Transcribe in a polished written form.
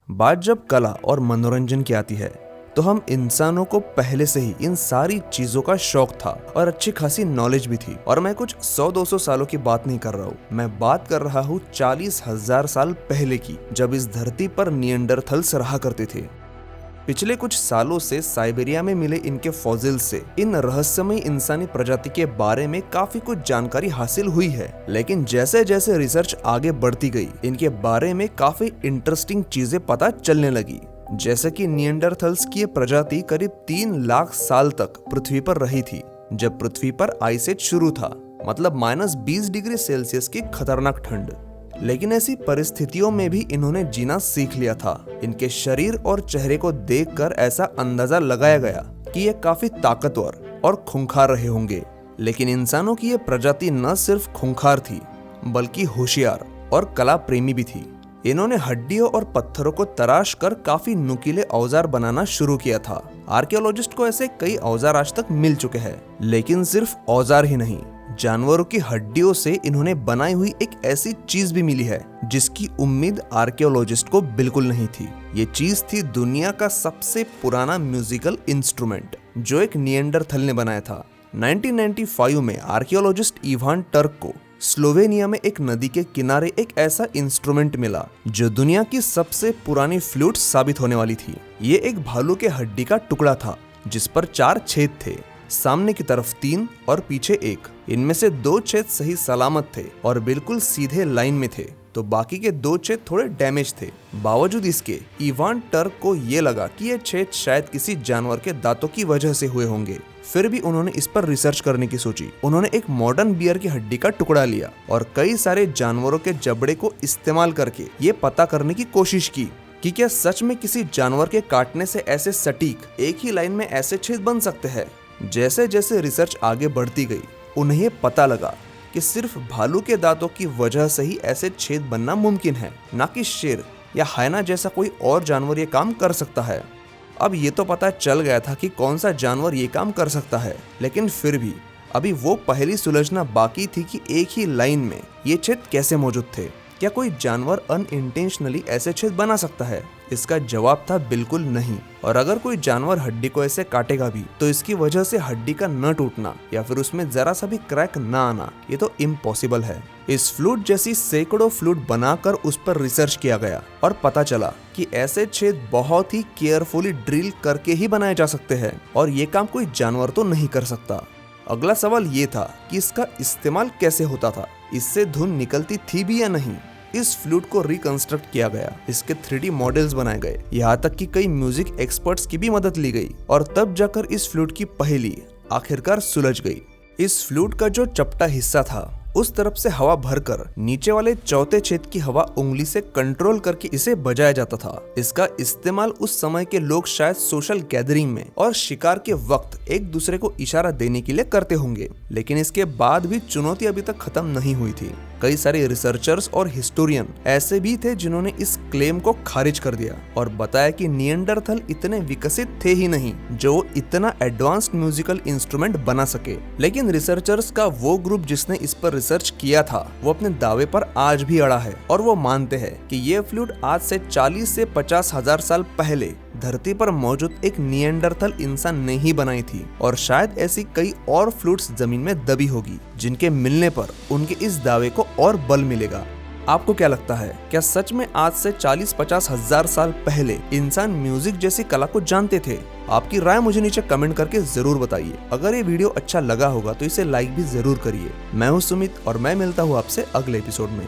बात जब कला और मनोरंजन की आती है तो हम इंसानों को पहले से ही इन सारी चीजों का शौक था और अच्छी खासी नॉलेज भी थी। और मैं कुछ 100-200 सालों की बात नहीं कर रहा हूँ, मैं बात कर रहा हूँ 40,000 साल पहले की, जब इस धरती पर निएंडरथल्स रहा करते थे। पिछले कुछ सालों से साइबेरिया में मिले इनके फॉसिल से इन रहस्यमयी इंसानी प्रजाति के बारे में काफी कुछ जानकारी हासिल हुई है। लेकिन जैसे जैसे रिसर्च आगे बढ़ती गई, इनके बारे में काफी इंटरेस्टिंग चीजें पता चलने लगी। जैसे कि निएंडरथल्स की प्रजाति करीब 3 लाख साल तक पृथ्वी पर रही थी, जब पृथ्वी पर आइस एज शुरू था, मतलब -20 डिग्री सेल्सियस की खतरनाक ठंड। लेकिन ऐसी परिस्थितियों में भी इन्होंने जीना सीख लिया था। इनके शरीर और चेहरे को देखकर ऐसा अंदाजा लगाया गया कि ये काफी ताकतवर और खूंखार रहे होंगे। लेकिन इंसानों की ये प्रजाति न सिर्फ खूंखार थी, बल्कि होशियार और कला प्रेमी भी थी। इन्होंने हड्डियों और पत्थरों को तराश कर काफी नुकीले औजार बनाना शुरू किया था। आर्कियोलॉजिस्ट को ऐसे कई औजार आज तक मिल चुके हैं, लेकिन सिर्फ औजार ही नहीं, जानवरों की हड्डियों से इन्होंने बनाई हुई एक ऐसी चीज भी मिली है जिसकी उम्मीद आर्कियोलॉजिस्ट को बिल्कुल नहीं थी। ये चीज थी दुनिया का सबसे पुराना म्यूजिकल इंस्ट्रूमेंट, जो एक निएंडरथल ने बनाया था। 1995 में आर्कियोलॉजिस्ट इवान टर्क को स्लोवेनिया में एक नदी के किनारे एक ऐसा इंस्ट्रूमेंट मिला जो दुनिया की सबसे पुरानी फ्लूट साबित होने वाली थी। ये एक भालू के हड्डी का टुकड़ा था जिस पर 4 छेद थे, सामने की तरफ 3 और पीछे 1। इनमें से 2 छेद सही सलामत थे और बिल्कुल सीधे लाइन में थे, तो बाकी के 2 छेद थोड़े डैमेज थे। बावजूद इसके इवान टर्क को ये लगा कि ये छेद शायद किसी जानवर के दांतों की वजह से हुए होंगे। फिर भी उन्होंने इस पर रिसर्च करने की सोची। उन्होंने एक मॉडर्न बियर की हड्डी का टुकड़ा लिया और कई सारे जानवरों के जबड़े को इस्तेमाल करके ये पता करने की कोशिश की कि क्या सच में किसी जानवर के काटने से ऐसे सटीक एक ही लाइन में ऐसे छेद बन सकते हैं। जैसे जैसे रिसर्च आगे बढ़ती गई, उन्हें पता लगा कि सिर्फ भालू के दांतों की वजह से ही ऐसे छेद बनना मुमकिन है, ना कि शेर या हायना जैसा कोई और जानवर ये काम कर सकता है। अब ये तो पता चल गया था कि कौन सा जानवर ये काम कर सकता है, लेकिन फिर भी अभी वो पहली सुलझना बाकी थी कि एक ही लाइन में ये छेद कैसे मौजूद थे। क्या कोई जानवर अनइंटेंशनली ऐसे छेद बना सकता है? इसका जवाब था बिल्कुल नहीं। और अगर कोई जानवर हड्डी को ऐसे काटेगा भी तो इसकी वजह से हड्डी का न टूटना या फिर उसमें जरा सा भी क्रैक न आना, ये तो इम्पॉसिबल है। इस फ्लूट जैसी सैकड़ों फ्लूट बनाकर उस पर रिसर्च किया गया और पता चला कि ऐसे छेद बहुत ही केयरफुली ड्रिल करके ही बनाए जा सकते हैं और ये काम कोई जानवर तो नहीं कर सकता। अगला सवाल ये था कि इसका इस्तेमाल कैसे होता था, इससे धुन निकलती थी भी या नहीं। इस फ्लूट को रिकंस्ट्रक्ट किया गया, इसके 3D मॉडल्स बनाए गए, यहाँ तक कि कई म्यूजिक एक्सपर्ट्स की भी मदद ली गई और तब जाकर इस फ्लूट की पहेली आखिरकार सुलझ गई। इस फ्लूट का जो चपटा हिस्सा था, उस तरफ से हवा भरकर नीचे वाले चौथे छेद की हवा उंगली से कंट्रोल करके इसे बजाया जाता था। इसका इस्तेमाल उस समय के लोग शायद सोशल गैदरिंग में और शिकार के वक्त एक दूसरे को इशारा देने के लिए करते होंगे। लेकिन इसके बाद भी चुनौती अभी तक खत्म नहीं हुई थी। कई सारे रिसर्चर्स और हिस्टोरियन ऐसे भी थे जिन्होंने इस क्लेम को खारिज कर दिया और बताया कि निएंडरथल इतने विकसित थे ही नहीं जो इतना एडवांस्ड म्यूजिकल इंस्ट्रूमेंट बना सके। लेकिन रिसर्चर्स का वो ग्रुप जिसने इस पर रिसर्च किया था, वो अपने दावे पर आज भी अड़ा है और वो मानते हैं कि ये फ्लूट आज से 40 से 50 हजार साल पहले धरती पर मौजूद एक निएंडरथल इंसान ने ही बनाई थी और शायद ऐसी कई और फ्लूट्स जमीन में दबी होगी जिनके मिलने पर उनके इस दावे को और बल मिलेगा। आपको क्या लगता है, क्या सच में आज से 40-50 हजार साल पहले इंसान म्यूजिक जैसी कला को जानते थे? आपकी राय मुझे नीचे कमेंट करके जरूर बताइए। अगर ये वीडियो अच्छा लगा होगा तो इसे लाइक भी जरूर करिए। मैं हूं सुमित और मैं मिलता हूं आपसे अगले एपिसोड में।